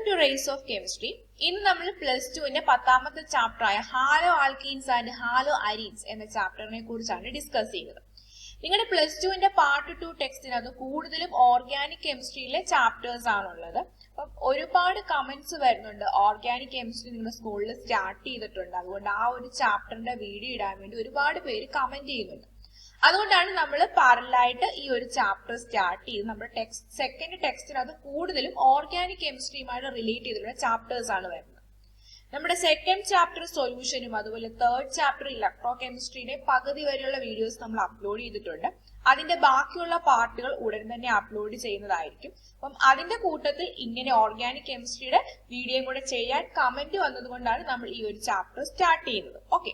to Rays of Chemistry. ഇന്ന് നമ്മൾ plus ടുവിന്റെ 10ാമത്തെ ചാപ്റ്റർ ആയ halo alkenes and halo arenes എന്ന ചാപ്റ്ററിനെ കുറിച്ചാണ് ഡിസ്കസ് ചെയ്യുന്നത്. നിങ്ങളുടെ പ്ലസ് ടുവിന്റെ പാർട്ട് 2 ടെക്സ്റ്റിനകത്ത് കൂടുതലും ഓർഗാനിക് കെമിസ്ട്രിയിലെ ചാപ്റ്റേഴ്സ് ആണുള്ളത്. അപ്പം ഒരുപാട് കമന്റ്സ് വരുന്നുണ്ട്, ഓർഗാനിക് കെമിസ്ട്രി നിങ്ങളുടെ സ്കൂളിൽ സ്റ്റാർട്ട് ചെയ്തിട്ടുണ്ട്, അതുകൊണ്ട് ആ ഒരു ചാപ്റ്ററിന്റെ വീഡിയോ ഇടാൻ വേണ്ടി ഒരുപാട് പേര് കമന്റ് ചെയ്യുന്നുണ്ട്. അതുകൊണ്ടാണ് നമ്മൾ പാരലായിട്ട് ഈ ഒരു ചാപ്റ്റർ സ്റ്റാർട്ട് ചെയ്ത് നമ്മുടെ സെക്കൻഡ് ടെക്സ്റ്റിനകത്ത് കൂടുതലും ഓർഗാനിക് കെമിസ്ട്രിയുമായിട്ട് റിലേറ്റ് ചെയ്തിട്ടുള്ള ചാപ്റ്റേഴ്സ് ആണ് വരുന്നത്. നമ്മുടെ സെക്കൻഡ് ചാപ്റ്റർ സൊല്യൂഷനും അതുപോലെ തേർഡ് ചാപ്റ്റർ ഇലക്ട്രോ കെമിസ്ട്രിയുടെ പകുതി വരെയുള്ള വീഡിയോസ് നമ്മൾ അപ്ലോഡ് ചെയ്തിട്ടുണ്ട്. അതിന്റെ ബാക്കിയുള്ള പാർട്ടുകൾ ഉടൻ തന്നെ അപ്ലോഡ് ചെയ്യുന്നതായിരിക്കും. അപ്പം അതിന്റെ കൂട്ടത്തിൽ ഇങ്ങനെ ഓർഗാനിക് കെമിസ്ട്രിയുടെ വീഡിയോയും കൂടെ ചെയ്യാൻ കമന്റ് വന്നതുകൊണ്ടാണ് നമ്മൾ ഈ ഒരു ചാപ്റ്റർ സ്റ്റാർട്ട് ചെയ്യുന്നത്. ഓക്കെ,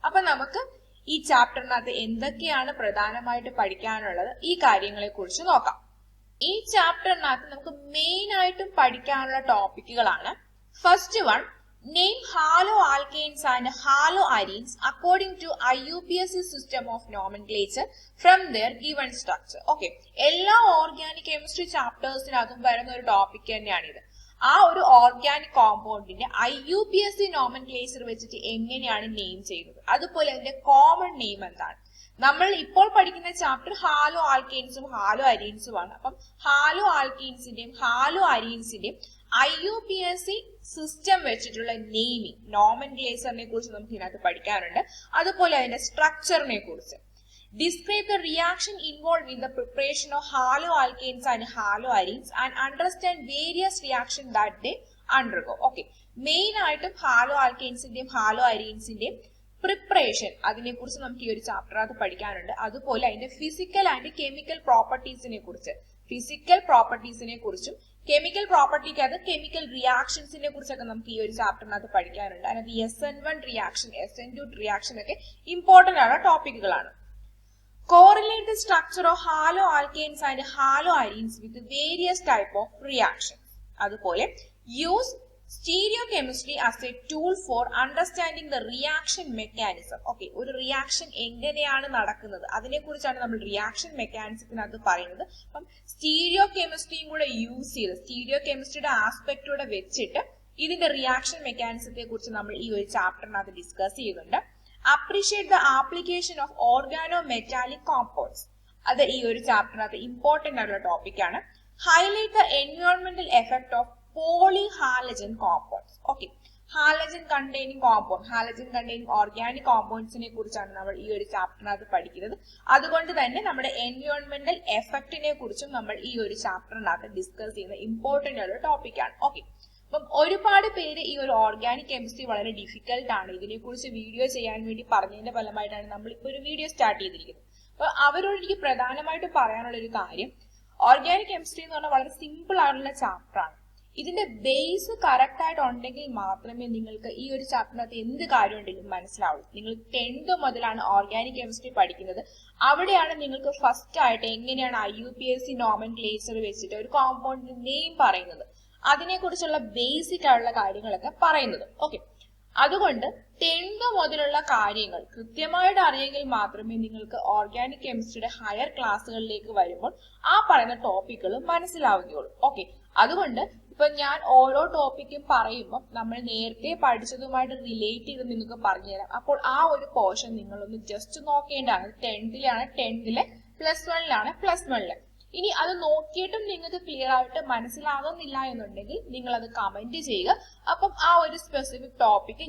അപ്പൊ നമുക്ക് ഈ ചാപ്റ്ററിനകത്ത് എന്തൊക്കെയാണ് പ്രധാനമായിട്ട് പഠിക്കാനുള്ളത് ഈ കാര്യങ്ങളെ കുറിച്ച് നോക്കാം. ഈ ചാപ്റ്ററിനകത്ത് നമുക്ക് മെയിൻ ആയിട്ടും പഠിക്കാനുള്ള ടോപ്പിക്കുകളാണ്. First one, name halo alkanes and halo arenes according to IUPAC system of nomenclature from their given structure. Okay, എല്ലാ ഓർഗാനിക് കെമിസ്ട്രി ചാപ്റ്റേഴ്സിനകത്തും വരുന്ന ഒരു ടോപ്പിക് തന്നെയാണിത്. ആ ഒരു ഓർഗാനിക് കോമ്പൗണ്ടിന്റെ IUPAC നോമൻക്ലേച്ചർ വെച്ചിട്ട് എങ്ങനെയാണ് നെയിം ചെയ്യുന്നത്, അതുപോലെ അതിന്റെ കോമൺ നെയിം എന്താണ്. നമ്മൾ ഇപ്പോൾ പഠിക്കുന്ന ചാപ്റ്റർ ഹാലോ ആൽക്കെയിൻസും ഹാലോ അരീൻസുമാണ്. അപ്പം ഹാലോ ആൽക്കെയിൻസിന്റെയും ഹാലോ അരീൻസിന്റെയും IUPAC സിസ്റ്റം വെച്ചിട്ടുള്ള നെയിമിംഗ് നോമൻക്ലേച്ചറിനെ കുറിച്ച് നമുക്ക് ഇതിനകത്ത് പഠിക്കാനുണ്ട്, അതുപോലെ അതിന്റെ സ്ട്രക്ചറിനെ കുറിച്ച്. Describe the reaction involved in the preparation of haloalkanes and haloarenes and understand various reactions that they undergo. Okay, main ആയിട്ടും haloalkanesന്റെയും haloarenesന്റെയും പ്രിപ്പറേഷൻ അതിനെ കുറിച്ച് നമുക്ക് ഈ ഒരു ചാപ്റ്ററിനകത്ത് പഠിക്കാനുണ്ട്. അതുപോലെ അതിന്റെ ഫിസിക്കൽ ആൻഡ് കെമിക്കൽ പ്രോപ്പർട്ടീസിനെ കുറിച്ചും കെമിക്കൽ പ്രോപ്പർട്ടിക്കകത്ത് കെമിക്കൽ റിയാക്ഷൻസിനെ കുറിച്ചൊക്കെ നമുക്ക് ഈ ഒരു ചാപ്റ്ററിനകത്ത് പഠിക്കാനുണ്ട്. അതിനകത്ത് SN1 റിയാക്ഷൻ, SN2 റിയാക്ഷൻ ഒക്കെ ഇമ്പോർട്ടന്റ് ആയ ടോപ്പിക്കുകളാണ്. Correlate the structure of haloalkanes and haloarenes with various type of reactions. അതുപോലെ use stereochemistry as a tool for understanding the reaction mechanism. Okay, ഒരു റിയാക്ഷൻ എങ്ങനെയാണ് നടക്കുന്നത് അതിനെ കുറിച്ചാണ് നമ്മൾ റിയാക്ഷൻ മെക്കാനിസത്തിനകത്ത് പറയുന്നത്. അപ്പം സ്റ്റീരിയോ കെമിസ്ട്രിയും കൂടെ യൂസ് ചെയ്ത് സ്റ്റീരിയോ കെമിസ്ട്രിയുടെ ആസ്പെക്റ്റൂടെ വെച്ചിട്ട് ഇതിന്റെ റിയാക്ഷൻ മെക്കാനിസത്തെ കുറിച്ച് നമ്മൾ ഈ ഒരു ചാപ്റ്ററിനകത്ത് ഡിസ്കസ് ചെയ്യുന്നുണ്ട്. Appreciate the application of organometallic compounds. അത് ഈ ഒരു ചാപ്റ്ററിനകത്ത് ഇമ്പോർട്ടന്റ് ആയിട്ടുള്ള ടോപ്പിക് ആണ്. Highlight the environmental effect of polyhalogen compounds. Okay, halogen containing compound, halogen containing organic കോമ്പൗണ്ട്സിനെ കുറിച്ചാണ് നമ്മൾ ഈ ഒരു ചാപ്റ്ററിനകത്ത് പഠിക്കുന്നത്. അതുകൊണ്ട് തന്നെ നമ്മുടെ എൻവയോൺമെന്റൽ എഫക്റ്റിനെ കുറിച്ചും നമ്മൾ ഈ ഒരു ചാപ്റ്ററിനകത്ത് ഡിസ്കസ് ചെയ്യുന്ന ഇമ്പോർട്ടന്റ് ആയിട്ടുള്ള ടോപ്പിക് ആണ്. ഓക്കെ, അപ്പം ഒരുപാട് പേര് ഈ ഒരു ഓർഗാനിക് കെമിസ്ട്രി വളരെ ഡിഫിക്കൽട്ട് ആണ്, ഇതിനെക്കുറിച്ച് വീഡിയോ ചെയ്യാൻ വേണ്ടി പറഞ്ഞതിന്റെ ഫലമായിട്ടാണ് നമ്മൾ ഇപ്പോൾ ഒരു വീഡിയോ സ്റ്റാർട്ട് ചെയ്തിരിക്കുന്നത്. അപ്പൊ അവരോട് എനിക്ക് പ്രധാനമായിട്ട് പറയാനുള്ള ഒരു കാര്യം, ഓർഗാനിക് കെമിസ്ട്രി എന്ന് പറഞ്ഞാൽ വളരെ സിമ്പിൾ ആയിട്ടുള്ള ചാപ്റ്റർ ആണ്. ഇതിന്റെ ബേസ് കറക്റ്റ് ആയിട്ട് ഉണ്ടെങ്കിൽ മാത്രമേ നിങ്ങൾക്ക് ഈ ഒരു ചാപ്റ്ററിനകത്ത് എന്ത് കാര്യം ഉണ്ടെങ്കിലും മനസ്സിലാവുള്ളൂ. നിങ്ങൾ 10th മുതലാണ് ഓർഗാനിക് കെമിസ്ട്രി പഠിക്കുന്നത്, അവിടെയാണ് നിങ്ങൾക്ക് ഫസ്റ്റ് ആയിട്ട് എങ്ങനെയാണ് IUPAC നോമൻക്ലേച്ചർ വെച്ചിട്ട് ഒരു കോമ്പൗണ്ടിന്റെ നെയിം പറയുന്നത്, അതിനെ കുറിച്ചുള്ള ബേസിക് ആയിട്ടുള്ള കാര്യങ്ങളൊക്കെ പറയുന്നത്. ഓക്കെ, അതുകൊണ്ട് 10th മുതലുള്ള കാര്യങ്ങൾ കൃത്യമായിട്ട് അറിയെങ്കിൽ മാത്രമേ നിങ്ങൾക്ക് ഓർഗാനിക് കെമിസ്ട്രിയുടെ ഹയർ ക്ലാസ്സുകളിലേക്ക് വരുമ്പോൾ ആ പറയുന്ന ടോപ്പിക്കുകൾ മനസ്സിലാവുകയുള്ളൂ. ഓക്കെ, അതുകൊണ്ട് ഇപ്പൊ ഞാൻ ഓരോ ടോപ്പിക്കും പറയുമ്പോൾ നമ്മൾ നേരത്തെ പഠിച്ചതുമായിട്ട് റിലേറ്റ് ചെയ്ത് നിങ്ങൾക്ക് പറഞ്ഞുതരാം. അപ്പോൾ ആ ഒരു പോർഷൻ നിങ്ങളൊന്ന് ജസ്റ്റ് നോക്കേണ്ടതാണ്. 10th-ലാണ് 10th-ലെ, +1-ലാണ് +1-ലെ. ഇനി അത് നോക്കിയിട്ടും നിങ്ങൾക്ക് ക്ലിയർ ആയിട്ട് മനസ്സിലാകുന്നില്ല എന്നുണ്ടെങ്കിൽ നിങ്ങൾ അത് കമന്റ് ചെയ്യുക. അപ്പം ആ ഒരു സ്പെസിഫിക് ടോപ്പിക്ക്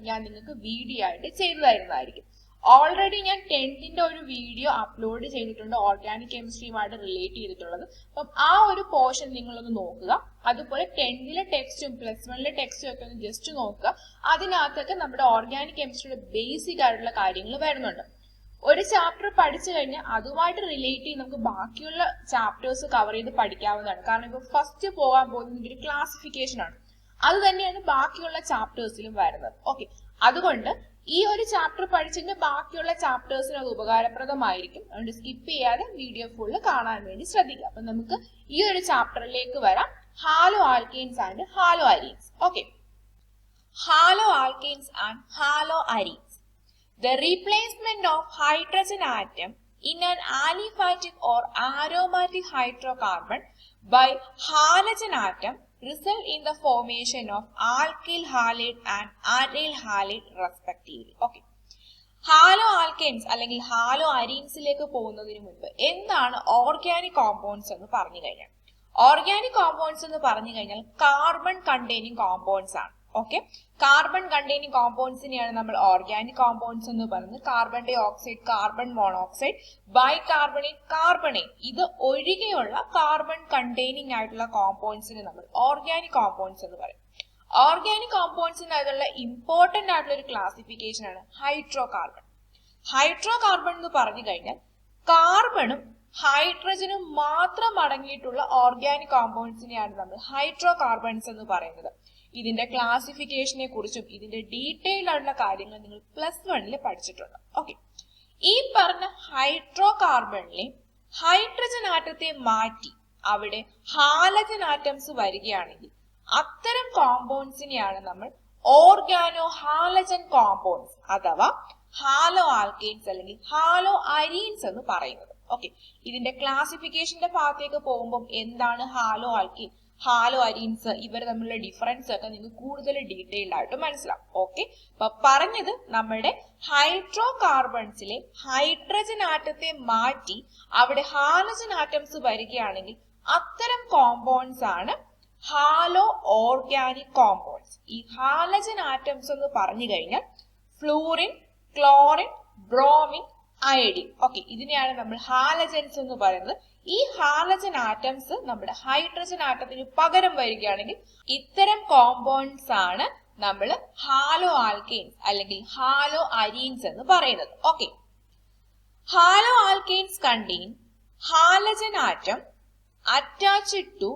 ഞാൻ നിങ്ങൾക്ക് വീഡിയോ ആയിട്ട് ചെയ്തു തരുന്നതായിരിക്കും. ഓൾറെഡി ഞാൻ 10th-ന്റെ ഒരു വീഡിയോ അപ്ലോഡ് ചെയ്തിട്ടുണ്ട് ഓർഗാനിക് കെമിസ്ട്രിയുമായിട്ട് റിലേറ്റ് ചെയ്തിട്ടുള്ളത്. അപ്പം ആ ഒരു പോർഷൻ നിങ്ങളൊന്ന് നോക്കുക. അതുപോലെ 10th-ലെ ടെക്സ്റ്റും +1-ലെ ടെക്സ്റ്റും ഒക്കെ ഒന്ന് ജസ്റ്റ് നോക്കുക. അതിനകത്തൊക്കെ നമ്മുടെ ഓർഗാനിക് കെമിസ്ട്രിയുടെ ബേസിക് ആയിട്ടുള്ള കാര്യങ്ങൾ വരുന്നുണ്ട്. ഒരു ചാപ്റ്റർ പഠിച്ചു കഴിഞ്ഞാൽ അതുമായിട്ട് റിലേറ്റ് ചെയ്ത് നമുക്ക് ബാക്കിയുള്ള ചാപ്റ്റേഴ്സ് കവർ ചെയ്ത് പഠിക്കാവുന്നതാണ്. കാരണം ഇപ്പൊ ഫസ്റ്റ് പോകാൻ പോകുന്നത് ഒരു ക്ലാസിഫിക്കേഷൻ ആണ്, അത് തന്നെയാണ് ബാക്കിയുള്ള ചാപ്റ്റേഴ്സിലും വരുന്നത്. ഓക്കെ, അതുകൊണ്ട് ഈ ഒരു ചാപ്റ്റർ പഠിച്ചെങ്കിൽ ബാക്കിയുള്ള ചാപ്റ്റേഴ്സിന് അത് ഉപകാരപ്രദമായിരിക്കും. അതുകൊണ്ട് സ്കിപ്പ് ചെയ്യാതെ വീഡിയോ ഫുള്ള് കാണാൻ വേണ്ടി ശ്രദ്ധിക്കുക. അപ്പൊ നമുക്ക് ഈ ഒരു ചാപ്റ്ററിലേക്ക് വരാം, halo alkanes and halo arenes. Okay, halo alkanes and halo arenes. The replacement of hydrogen atom in an aliphatic or aromatic hydrocarbon by halogen atom result in the formation of alkyl halide and aryl halide respectively. Okay. Hello alkanes അല്ലെങ്കിൽ hello അരീൻസിലേക്ക് പോകുന്നതിന് മുൻപ് എന്താണ് organic compounds എന്ന് പറഞ്ഞു കഴിഞ്ഞാൽ, organic compounds എന്ന് പറഞ്ഞു കഴിഞ്ഞാൽ കാർബൺ കണ്ടെയ്നിങ് കോമ്പൗണ്ട്സ് ആണ്. ഓക്കെ, കാർബൺ കണ്ടെയ്നിങ് കോമ്പൗണ്ട്സിനെയാണ് നമ്മൾ ഓർഗാനിക് കോമ്പൗണ്ട്സ് എന്ന് പറയുന്നത്. Carbon dioxide, carbon monoxide, bicarbonate, carbonate ഇത് ഒഴികെയുള്ള കാർബൺ കണ്ടെയ്നിങ് ആയിട്ടുള്ള കോമ്പൗണ്ട്സിനെ നമ്മൾ ഓർഗാനിക് കോമ്പൗണ്ട്സ് എന്ന് പറയും. ഓർഗാനിക് കോമ്പൗണ്ട്സിനകത്തുള്ള ഇമ്പോർട്ടന്റ് ആയിട്ടുള്ള ഒരു ക്ലാസിഫിക്കേഷൻ ആണ് ഹൈഡ്രോ കാർബൺ. ഹൈഡ്രോ കാർബൺ എന്ന് പറഞ്ഞു കഴിഞ്ഞാൽ കാർബണും ഹൈഡ്രജനും മാത്രം അടങ്ങിയിട്ടുള്ള ഓർഗാനിക് കോമ്പൗണ്ട്സിനെയാണ് നമ്മൾ ഹൈഡ്രോ കാർബൺസ് എന്ന് പറയുന്നത്. ഇതിന്റെ ക്ലാസിഫിക്കേഷനെ കുറിച്ചും ഇതിന്റെ ഡീറ്റെയിൽ ആയിട്ടുള്ള കാര്യങ്ങൾ നിങ്ങൾ +1 പഠിച്ചിട്ടുണ്ട്. ഓക്കെ, ഈ പറഞ്ഞ ഹൈഡ്രോ കാർബണിലെ ഹൈഡ്രജൻ ആറ്റത്തെ മാറ്റി അവിടെ ഹാലജൻ ആറ്റംസ് വരികയാണെങ്കിൽ അത്തരം കോമ്പൗണ്ട്സിനെയാണ് നമ്മൾ ഓർഗാനോ ഹാലജൻ കോമ്പൗണ്ട്സ് അഥവാ ഹാലോ ആൽക്കെയിൻസ് അല്ലെങ്കിൽ ഹാലോ അരീൻസ് എന്ന് പറയുന്നത്. ഓക്കെ, ഇതിന്റെ ക്ലാസിഫിക്കേഷന്റെ ഭാഗത്തേക്ക് പോകുമ്പോൾ എന്താണ് ഹാലോ ആൽക്കെയിൻ, ഹാലോ അരീൻസ്, ഇവർ തമ്മിലുള്ള ഡിഫറൻസ് ഒക്കെ നിങ്ങൾക്ക് കൂടുതൽ ഡീറ്റെയിൽഡ് ആയിട്ട് മനസ്സിലാവും. ഓക്കെ, അപ്പൊ പറഞ്ഞത് നമ്മുടെ ഹൈഡ്രോ കാർബൺസിലെ ഹൈഡ്രജൻ ആറ്റത്തെ മാറ്റി അവിടെ ഹാലജൻ ആറ്റംസ് വരികയാണെങ്കിൽ അത്തരം കോമ്പൗണ്ട്സ് ആണ് ഹാലോ ഓർഗാനിക് കോമ്പൗണ്ട്സ്. ഈ ഹാലജൻ ആറ്റംസ് എന്ന് പറഞ്ഞു കഴിഞ്ഞാൽ fluorine, chlorine, bromine, iodine. Okay, ഇതിനെയാണ് നമ്മൾ ഹാലജൻസ് എന്ന് പറയുന്നത്. ഈ ഹാലജൻ ആറ്റംസ് നമ്മുടെ ഹൈഡ്രജൻ ആറ്റത്തിന് പകരം വരികയാണെങ്കിൽ ഇത്തരം കോമ്പൗണ്ട്സ് ആണ് നമ്മൾ ഹാലോ ആൽക്കെയിൻസ് അല്ലെങ്കിൽ ഹാലോ അരീൻസ് എന്ന് പറയുന്നത്. Okay, halo alkanes contain halogen atom attached to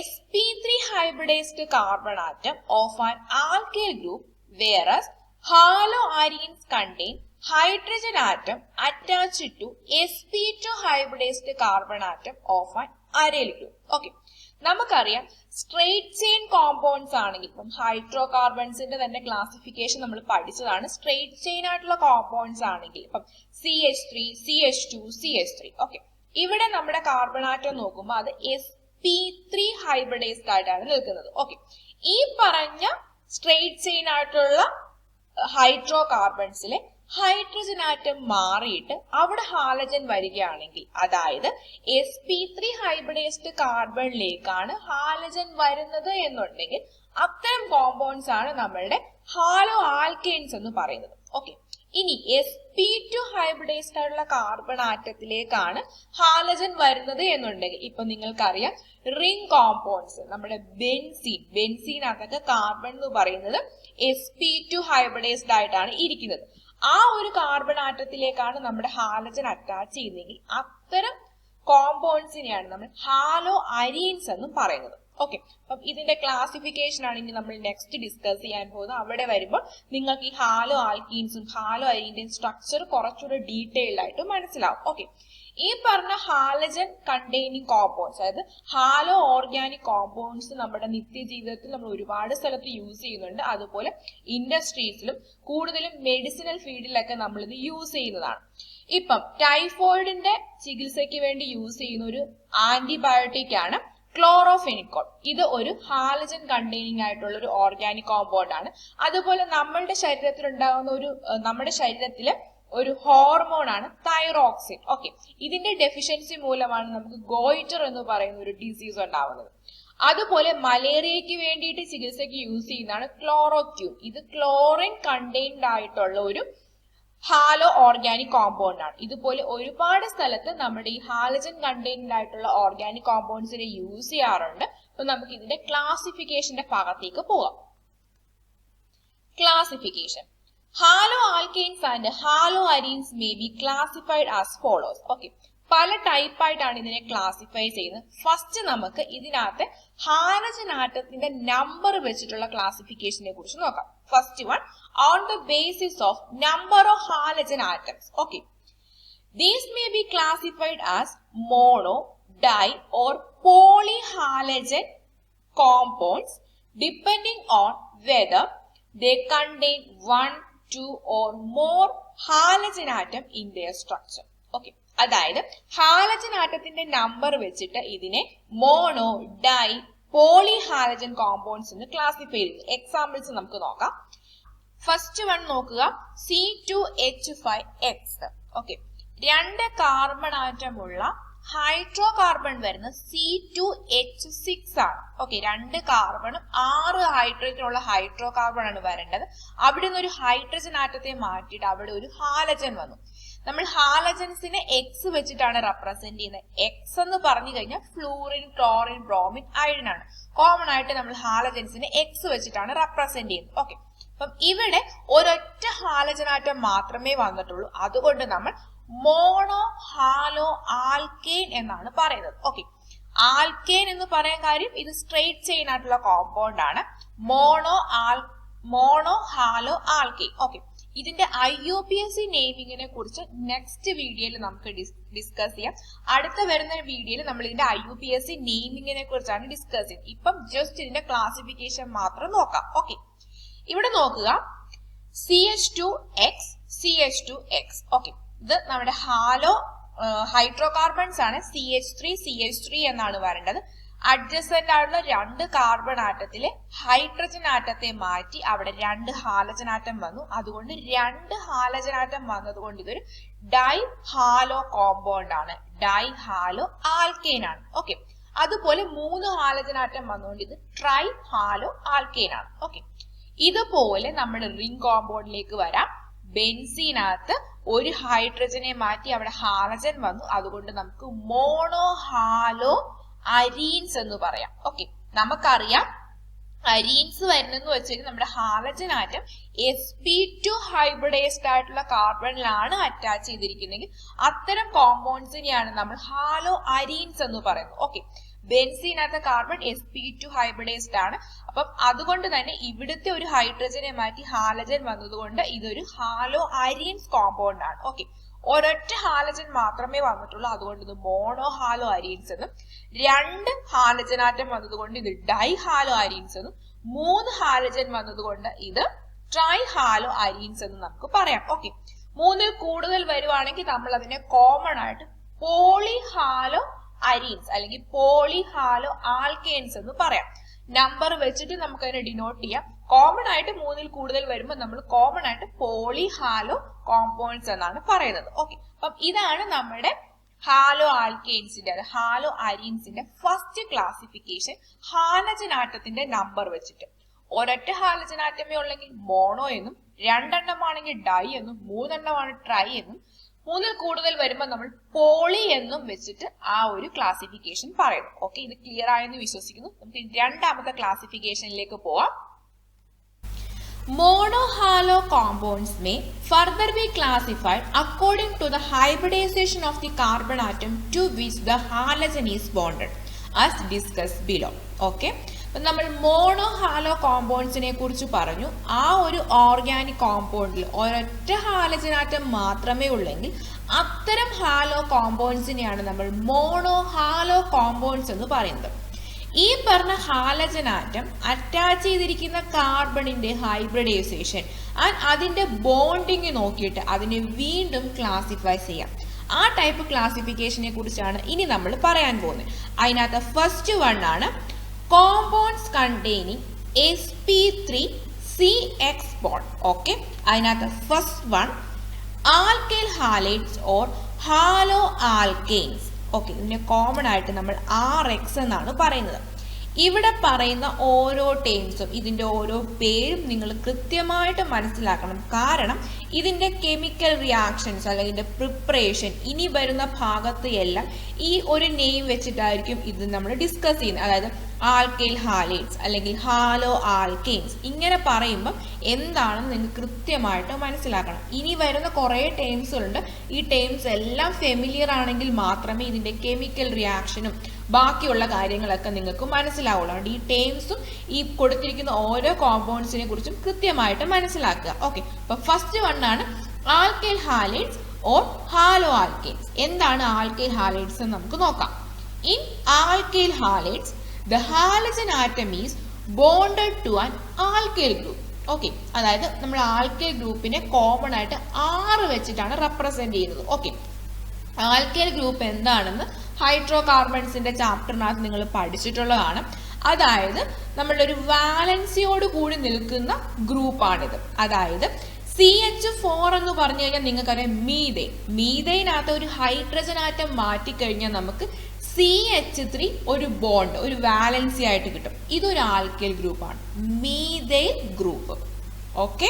sp3 hybridized carbon atom of an alkyl group, whereas haloarenes contain hydrogen atom attached to sp2 hybridized carbon atom of an aryl group. Okay, നമുക്കറിയാം straight chain compounds ആണെങ്കിൽ ഇപ്പം hydro കാർബൺസിന്റെ തന്നെ classification നമ്മൾ പഠിച്ചതാണ്. Straight chain ആയിട്ടുള്ള compounds ആണെങ്കിൽ ഇപ്പം CH3, CH2, CH3. Okay, ഇവിടെ നമ്മുടെ കാർബൺ ആറ്റം നോക്കുമ്പോൾ അത് sp3 ഹൈബ്രിഡൈസ്ഡ് ആയിട്ടാണ് നിൽക്കുന്നത്. ഓക്കെ, ഈ പറഞ്ഞ സ്ട്രെയിറ്റ് ചെയിൻ ആയിട്ടുള്ള ഹൈഡ്രോ കാർബൺസിലെ ഹൈഡ്രജൻ ആറ്റം മാറിയിട്ട് അവിടെ ഹാലജൻ വരികയാണെങ്കിൽ, അതായത് sp3 ഹൈബ്രിഡൈസ്ഡ് കാർബണിലേക്കാണ് ഹാലജൻ വരുന്നത് എന്നുണ്ടെങ്കിൽ അത്തരം കോമ്പൗണ്ട്സ് ആണ് നമ്മളുടെ ഹാലോ ആൽക്കെയിൻസ് എന്ന് പറയുന്നത്. ഓക്കെ, ഇനി sp2 ഹൈബ്രിഡൈസ്ഡ് ആയിട്ടുള്ള കാർബൺ ആറ്റത്തിലേക്കാണ് ഹാലജൻ വരുന്നത് എന്നുണ്ടെങ്കിൽ ഇപ്പൊ നിങ്ങൾക്കറിയാം റിംഗ് കോമ്പൗണ്ട്സ്, നമ്മുടെ ബെൻസീനകത്തൊക്കെ കാർബൺ എന്ന് പറയുന്നത് sp2 ഹൈബ്രിഡൈസ്ഡ് ആയിട്ടാണ് ഇരിക്കുന്നത്. ആ ഒരു കാർബൺ ആറ്റത്തിലേക്കാണ് നമ്മുടെ ഹാലജൻ അറ്റാച്ച് ചെയ്യുന്നതെങ്കിൽ അത്തരം കോമ്പൗണ്ട്സിനെയാണ് നമ്മൾ ഹാലോ അരീൻസ് എന്നും പറയുന്നത്. ഓക്കെ, അപ്പം ഇതിന്റെ ക്ലാസിഫിക്കേഷൻ ആണ് ഇനി നമ്മൾ നെക്സ്റ്റ് ഡിസ്കസ് ചെയ്യാൻ പോകുന്നത്. അവിടെ വരുമ്പോൾ നിങ്ങൾക്ക് ഈ ഹാലോ ആൽക്കീൻസും ഹാലോ അരീന്റെയും സ്ട്രക്ചർ കുറച്ചുകൂടെ ഡീറ്റെയിൽഡ് ആയിട്ട് മനസ്സിലാവും. ഓക്കെ, ഈ പറഞ്ഞ ഹാലജൻ കണ്ടെയ്നിങ് കോമ്പൗണ്ട്സ്, അതായത് ഹാലോ ഓർഗാനിക് കോമ്പൗണ്ട്സ് നമ്മുടെ നിത്യജീവിതത്തിൽ നമ്മൾ ഒരുപാട് സ്ഥലത്ത് യൂസ് ചെയ്യുന്നുണ്ട്. അതുപോലെ ഇൻഡസ്ട്രീസിലും കൂടുതലും മെഡിസിനൽ ഫീൽഡിലൊക്കെ നമ്മൾ ഇത് യൂസ് ചെയ്യുന്നതാണ്. ഇപ്പം ടൈഫോയിഡിന്റെ ചികിത്സയ്ക്ക് വേണ്ടി യൂസ് ചെയ്യുന്ന ഒരു ആന്റിബയോട്ടിക് ആണ് ക്ലോറോഫെനിക്കോൾ. ഇത് ഒരു ഹാലജൻ കണ്ടെയ്നിങ് ആയിട്ടുള്ള ഒരു ഓർഗാനിക് കോമ്പൗണ്ട് ആണ്. അതുപോലെ നമ്മളുടെ ശരീരത്തിൽ ഉണ്ടാകുന്ന നമ്മുടെ ശരീരത്തില് ഒരു ഹോർമോൺ ആണ് തൈറോക്സിൻ. ഓക്കെ, ഇതിന്റെ ഡെഫിഷ്യൻസി മൂലമാണ് നമുക്ക് ഗോയിറ്റർ എന്ന് പറയുന്ന ഒരു ഡിസീസ് ഉണ്ടാവുന്നത്. അതുപോലെ മലേറിയയ്ക്ക് വേണ്ടിയിട്ട് ചികിത്സയ്ക്ക് യൂസ് ചെയ്യുന്നതാണ് ക്ലോറോക്യൂൻ. ഇത് ക്ലോറിൻ കണ്ടെയ്ൻഡ് ആയിട്ടുള്ള ഒരു ഹാലോ ഓർഗാനിക് കോമ്പൗണ്ട് ആണ്. ഇതുപോലെ ഒരുപാട് സ്ഥലത്ത് നമ്മുടെ ഈ ഹാലജൻ കണ്ടെയ്ൻഡ് ആയിട്ടുള്ള ഓർഗാനിക് കോമ്പൗണ്ട്സിനെ യൂസ് ചെയ്യാറുണ്ട്. അപ്പൊ നമുക്ക് ഇതിന്റെ ക്ലാസിഫിക്കേഷന്റെ ഭാഗത്തേക്ക് പോകാം. Classification: halo alkanes and halo arenes may be classified as follows. Okay, പല ടൈപ്പ് ആയിട്ടാണ് ഇതിനെ ക്ലാസിഫൈ ചെയ്യുന്നത്. ഫസ്റ്റ് നമുക്ക് ഇതിനകത്ത് ഹാലജൻ ആറ്റത്തിന്റെ നമ്പർ വെച്ചിട്ടുള്ള ക്ലാസിഫിക്കേഷനെ കുറിച്ച് നോക്കാം. First one, on the basis of number of halogen atoms. Okay, these may be classified as mono, di or polyhalogen compounds depending on whether they contain 1, 2 or more halogen atom in their structure. Okay, അതായത് halogen ആറ്റത്തിന്റെ number വെച്ചിട്ട് ഇതിനെ mono, di, poly halogen compounds എന്ന് classify ചെയ്യുന്നു. Examples നമുക്ക് നോക്കാം. First one നോക്കുക, C2H5X. Okay, 2 carbon ആറ്റമുള്ള ഹൈഡ്രോ കാർബൺ വരുന്ന C2H6 ആണ്. ഓക്കെ, 2 കാർബണും 6 ഹൈഡ്രജനുള്ള ഹൈഡ്രോ കാർബൺ ആണ് വരേണ്ടത്. അവിടെ നിന്ന് ഒരു ഹൈഡ്രജൻ ആറ്റത്തെ മാറ്റിയിട്ട് അവിടെ ഒരു ഹാലജൻ വന്നു. നമ്മൾ ഹാലജൻസിനെ എക്സ് വെച്ചിട്ടാണ് റെപ്രസെന്റ് ചെയ്യുന്നത്. എക്സ് എന്ന് പറഞ്ഞു കഴിഞ്ഞാൽ ഫ്ലൂറിൻ, ക്ലോറിൻ, ബ്രോമിൻ, അയഡിൻ ആണ്. കോമൺ ആയിട്ട് നമ്മൾ ഹാലജൻസിനെ എക്സ് വെച്ചിട്ടാണ് റെപ്രസെന്റ് ചെയ്യുന്നത്. ഓക്കെ, അപ്പം ഇവിടെ ഒരൊറ്റ ഹാലജനാറ്റം മാത്രമേ വന്നിട്ടുള്ളൂ. അതുകൊണ്ട് നമ്മൾ മോണോ ഹാലോ ആൽക്കെയിൻ എന്നാണ് പറയുന്നത്. ഓക്കെ, ആൽക്കെയിൻ എന്ന് പറയാൻ കാര്യം ഇത് സ്ട്രെയിറ്റ് ചെയിൻ ആയിട്ടുള്ള കോമ്പൗണ്ട് ആണ്. Mono halo alkane. ഓക്കെ, ഇതിന്റെ IUPAC നെയിമിങ്ങിനെ കുറിച്ച് നെക്സ്റ്റ് വീഡിയോയിൽ നമുക്ക് ഡിസ്കസ് ചെയ്യാം. അടുത്ത വരുന്ന വീഡിയോയിൽ നമ്മൾ ഇതിന്റെ IUPAC നെയിമിങ്ങിനെ കുറിച്ചാണ് ഡിസ്കസ് ചെയ്യുന്നത്. ഇപ്പം ജസ്റ്റ് ഇതിന്റെ ക്ലാസിഫിക്കേഷൻ മാത്രം നോക്കാം. ഓക്കെ, ഇവിടെ നോക്കുക, CH2X, CH2X. ഓക്കെ, ഇത് നമ്മുടെ ഹാലോ ഹൈഡ്രോ കാർബൺസ് ആണ്. CH3 എന്നാണ് വരേണ്ടത്. അഡ്ജസന്റ് ആയിട്ടുള്ള 2 കാർബൺ ആറ്റത്തിലെ ഹൈഡ്രജൻ ആറ്റത്തെ മാറ്റി അവിടെ 2 ഹാലജൻ ആറ്റം വന്നു. അതുകൊണ്ട് 2 ഹാലജൻ ആറ്റം വന്നതുകൊണ്ട് ഇതൊരു ഡൈ ഹാലോ കോമ്പൗണ്ട് ആണ്. ഡൈ ഹാലോ ആൽക്കെയിൻ ആണ്. ഓക്കെ, അതുപോലെ 3 ഹാലജൻ ആറ്റം വന്നുകൊണ്ട് ഇത് ട്രൈ ഹാലോ ആൽക്കെയിൻ ആണ്. ഓക്കെ, ഇതുപോലെ നമ്മുടെ റിംഗ് കോമ്പൗണ്ടിലേക്ക് വരാം. ബെൻസീനകത്ത് ഒരു ഹൈഡ്രജനെ മാറ്റി അവിടെ ഹാലജൻ വന്നു. അതുകൊണ്ട് നമുക്ക് മോണോ ഹാലോ അരീൻസ് എന്ന് പറയാം. ഓക്കെ, നമുക്കറിയാം അരീൻസ് വരുന്നെന്ന് വെച്ചാൽ നമ്മുടെ ഹാലജൻ ആറ്റം sp2 ഹൈബ്രിഡൈസ്ഡ് ആയിട്ടുള്ള കാർബണിലാണ് അറ്റാച്ച് ചെയ്തിരിക്കുന്നെങ്കിൽ അത്തരം കോമ്പൗണ്ട്സിനെയാണ് നമ്മൾ ഹാലോ അരീൻസ് എന്ന് പറയുന്നത്. ഓക്കെ, ബെൻസീനകത്തെ കാർബൺ sp2 ഹൈബ്രിഡൈസ്ഡ് ആണ്. അപ്പം അതുകൊണ്ട് തന്നെ ഇവിടുത്തെ ഒരു ഹൈഡ്രജനെ മാറ്റി ഹാലജൻ വന്നതുകൊണ്ട് ഇതൊരു ഹാലോ അരീൻസ് കോമ്പൗണ്ട് ആണ്. ഓക്കെ, ഒരൊറ്റ ഹാലജൻ മാത്രമേ വന്നിട്ടുള്ളൂ. അതുകൊണ്ട് ഇത് മോണോ ഹാലോ അരീൻസ് എന്നും, 2 ഹാലജൻ ആറ്റം വന്നതുകൊണ്ട് ഇത് ഡൈ ഹാലോ അരീൻസ് എന്നും, 3 ഹാലജൻ വന്നതുകൊണ്ട് ഇത് ട്രൈ ഹാലോ അരീൻസ് എന്ന് നമുക്ക് പറയാം. ഓക്കെ, 3ൽ കൂടുതൽ വരുവാണെങ്കിൽ നമ്മൾ അതിനെ കോമൺ ആയിട്ട് പോളി ഹാലോ അരീൻസ് അല്ലെങ്കിൽ പോളി ഹാലോ ആൽക്കെയിൻസ് എന്ന് പറയാം. നമ്പർ വെച്ചിട്ട് നമുക്ക് അതിനെ ഡിനോട്ട് ചെയ്യാം. കോമൺ ആയിട്ട് 3ൽ കൂടുതൽ വരുമ്പോൾ നമ്മൾ കോമൺ ആയിട്ട് പോളി ഹാലോ കോമ്പൗണ്ട്സ് എന്നാണ് പറയുന്നത്. ഓക്കെ, അപ്പം ഇതാണ് നമ്മുടെ ഹാലോ ആൽക്കെയിൻസിന്റെ ഹാലോ അരീൻസിന്റെ ഫസ്റ്റ് ക്ലാസിഫിക്കേഷൻ ഹാലജൻ ആറ്റത്തിന്റെ നമ്പർ വെച്ചിട്ട്. ഒരൊറ്റ ഹാലജൻ ആറ്റമേ ഉള്ളെങ്കിൽ മോണോ എന്നും, 2 എണ്ണമാണെങ്കിൽ ഡൈ എന്നും, 3 എണ്ണമാണ് ട്രൈ എന്നും, 3ൽ കൂടുതൽ വരുമ്പോൾ നമ്മൾ പോളി എന്നും വെച്ചിട്ട് ആ ഒരു ക്ലാസിഫിക്കേഷൻ പറയുന്നു. ഓക്കെ, ഇത് ക്ലിയർ ആയെന്ന് വിശ്വസിക്കുന്നു. നമുക്ക് രണ്ടാമത്തെ ക്ലാസിഫിക്കേഷനിലേക്ക് പോവാം. Monohalo compounds may further be classified according to the hybridization of the carbon atom to which the halogen is bonded, as discussed below. Okay, നമ്മൾ മോണോ ഹാലോ കോമ്പൗണ്ട്സിനെ കുറിച്ച് പറഞ്ഞു. ആ ഒരു ഓർഗാനിക് കോമ്പൗണ്ടിൽ ഒരൊറ്റ ഹാലജൻ ആറ്റം മാത്രമേ ഉള്ളെങ്കിൽ അത്തരം ഹാലോ കോമ്പൗണ്ട്സിനെയാണ് നമ്മൾ മോണോ ഹാലോ കോമ്പൗണ്ട്സ് എന്ന് പറയുന്നത്. ഈ പറഞ്ഞ ഹാലജൻ ആറ്റം അറ്റാച്ച് ചെയ്തിരിക്കുന്ന കാർബണിന്റെ ഹൈബ്രിഡൈസേഷൻ അതിന്റെ ബോണ്ടിങ് നോക്കിയിട്ട് അതിനെ വീണ്ടും ക്ലാസിഫൈ ചെയ്യാം. ആ ടൈപ്പ് ക്ലാസിഫിക്കേഷനെ കുറിച്ചാണ് ഇനി നമ്മൾ പറയാൻ പോകുന്നത്. അതിനകത്ത് ഫസ്റ്റ് വൺ ആണ് compounds containing sp3CX bond. Okay, അതിനകത്ത് first one alkyl halides or hello alkanes. Okay, ഇതിനെ കോമൺ ആയിട്ട് നമ്മൾ RX എന്നാണ് പറയുന്നത്. ഇവിടെ പറയുന്ന ഓരോ ടേംസും ഇതിന്റെ ഓരോ പേരും നിങ്ങൾ കൃത്യമായിട്ട് മനസ്സിലാക്കണം. കാരണം ഇതിന്റെ കെമിക്കൽ റിയാക്ഷൻസ് അല്ലെങ്കിൽ ഇതിന്റെ പ്രിപ്പറേഷൻ ഇനി വരുന്ന ഭാഗത്ത് എല്ലാം ഈ ഒരു നെയിം വെച്ചിട്ടായിരിക്കും ഇത് നമ്മൾ ഡിസ്കസ് ചെയ്യുന്നത്. അതായത് ആൽക്കൈൽ ഹാലൈഡ്സ് അല്ലെങ്കിൽ ഹാലോ ആൽക്കെയിൻസ് ഇങ്ങനെ പറയുമ്പോൾ എന്താണെന്ന് നിങ്ങൾക്ക് കൃത്യമായിട്ട് മനസ്സിലാക്കണം. ഇനി വരുന്ന കുറേ ടേംസുകളുണ്ട്. ഈ ടേംസ് എല്ലാം ഫെമിലിയർ ആണെങ്കിൽ മാത്രമേ ഇതിന്റെ കെമിക്കൽ റിയാക്ഷനും ബാക്കിയുള്ള കാര്യങ്ങളൊക്കെ നിങ്ങൾക്ക് മനസ്സിലാവുള്ളൂ. അതുകൊണ്ട് ഈ ടേംസും ഈ കൊടുത്തിരിക്കുന്ന ഓരോ കോമ്പൗണ്ട്സിനെ കുറിച്ചും കൃത്യമായിട്ട് മനസ്സിലാക്കുക. ഓക്കെ, അപ്പൊ ഫസ്റ്റ് വൺ ആണ് alkyl halides or hello alkanes. എന്താണ് ആൽക്കൈൽ ഹാലൈഡ്സ് എന്ന് നമുക്ക് നോക്കാം. In alkyl halides the halogen atom is bonded to an alkyl group. Okay, അതായത് നമ്മൾ ആൽക്കൈൽ ഗ്രൂപ്പിനെ കോമൺ ആയിട്ട് 6 വെച്ചിട്ടാണ് റെപ്രസെന്റ് ചെയ്യുന്നത്. ഓക്കെ, ആൽക്കൈൽ ഗ്രൂപ്പ് എന്താണെന്ന് ഹൈഡ്രോ കാർബൺസിന്റെ ചാപ്റ്ററിനകത്ത് നിങ്ങൾ പഠിച്ചിട്ടുള്ളതാണ്. അതായത് നമ്മളുടെ ഒരു വാലൻസിയോട് കൂടി നിൽക്കുന്ന ഗ്രൂപ്പാണിത്. അതായത് CH4 എന്ന് പറഞ്ഞു കഴിഞ്ഞാൽ നിങ്ങൾക്കറിയാം മീഥൈനകത്ത് ഒരു ഹൈഡ്രജൻ ആറ്റം മാറ്റിക്കഴിഞ്ഞാൽ നമുക്ക് CH3 ഒരു ബോണ്ട്, ഒരു വാലൻസി ആയിട്ട് കിട്ടും. ഇതൊരു ആൽക്കൈൽ ഗ്രൂപ്പാണ്, മീഥൈൽ ഗ്രൂപ്പ്. ഓക്കെ,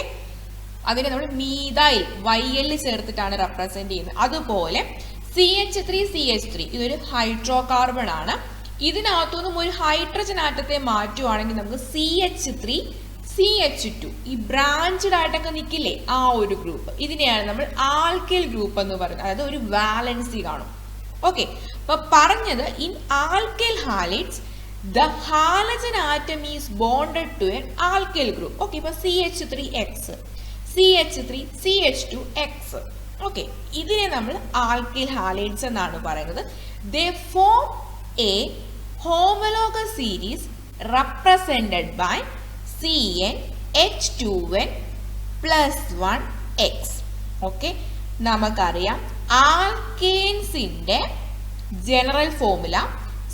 അതിനെ നമ്മൾ മീഥൈൽ YL ചേർത്തിട്ടാണ് റെപ്രസെന്റ് ചെയ്യുന്നത്. അതുപോലെ CH3 ഇതൊരു ഹൈഡ്രോ കാർബൺ ആണ്. ഇതിനകത്തുനിന്നും ഒരു ഹൈഡ്രജൻ ആറ്റത്തെ മാറ്റുവാണെങ്കിൽ നമുക്ക് CH3 CH2 ഈ ബ്രാഞ്ചഡ് ആയിട്ടൊക്കെ നിൽക്കില്ലേ, ആ ഒരു ഗ്രൂപ്പ്, ഇതിനെയാണ് നമ്മൾ ആൽക്കൈൽ ഗ്രൂപ്പ് എന്ന് പറയുന്നത്. അതായത് ഒരു വാലൻസി കാണും. ഓക്കെ, അപ്പൊ പറഞ്ഞത് in alkyl halides the halogen atom is bonded to an alkyl group. Okay, ഇപ്പൊ CH3X, CH3, CH2X. ഓക്കെ, ഇതിനെ നമ്മൾ ആൽക്കൈൽ ഹാലൈഡ്സ് എന്നാണ് പറയുന്നത്. They form a homologous series represented by CnH2n plus 1x. Okay, നമുക്കറിയാം ആൽക്കെയിൻസിന്റെ general formula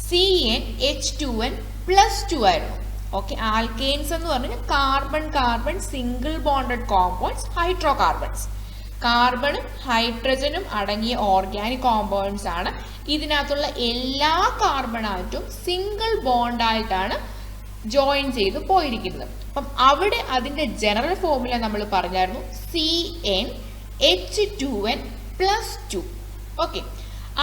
CnH2n plus 2 ആയിരുന്നു. Okay, alkanes എന്ന് പറഞ്ഞാൽ carbon single bonded compounds, hydro carbons. കാർബണും ഹൈഡ്രജനും അടങ്ങിയ ഓർഗാനിക് കോമ്പൗണ്ട്സ് ആണ്. ഇതിനകത്തുള്ള എല്ലാ കാർബൺ ആറ്റവും സിംഗിൾ ബോണ്ടായിട്ടാണ് ജോയിൻ ചെയ്ത് പോയിരിക്കുന്നത്. അപ്പം അവിടെ അതിന്റെ ജനറൽ ഫോർമുല നമ്മൾ പറഞ്ഞായിരുന്നു CnH2n plus 2. ഓക്കെ,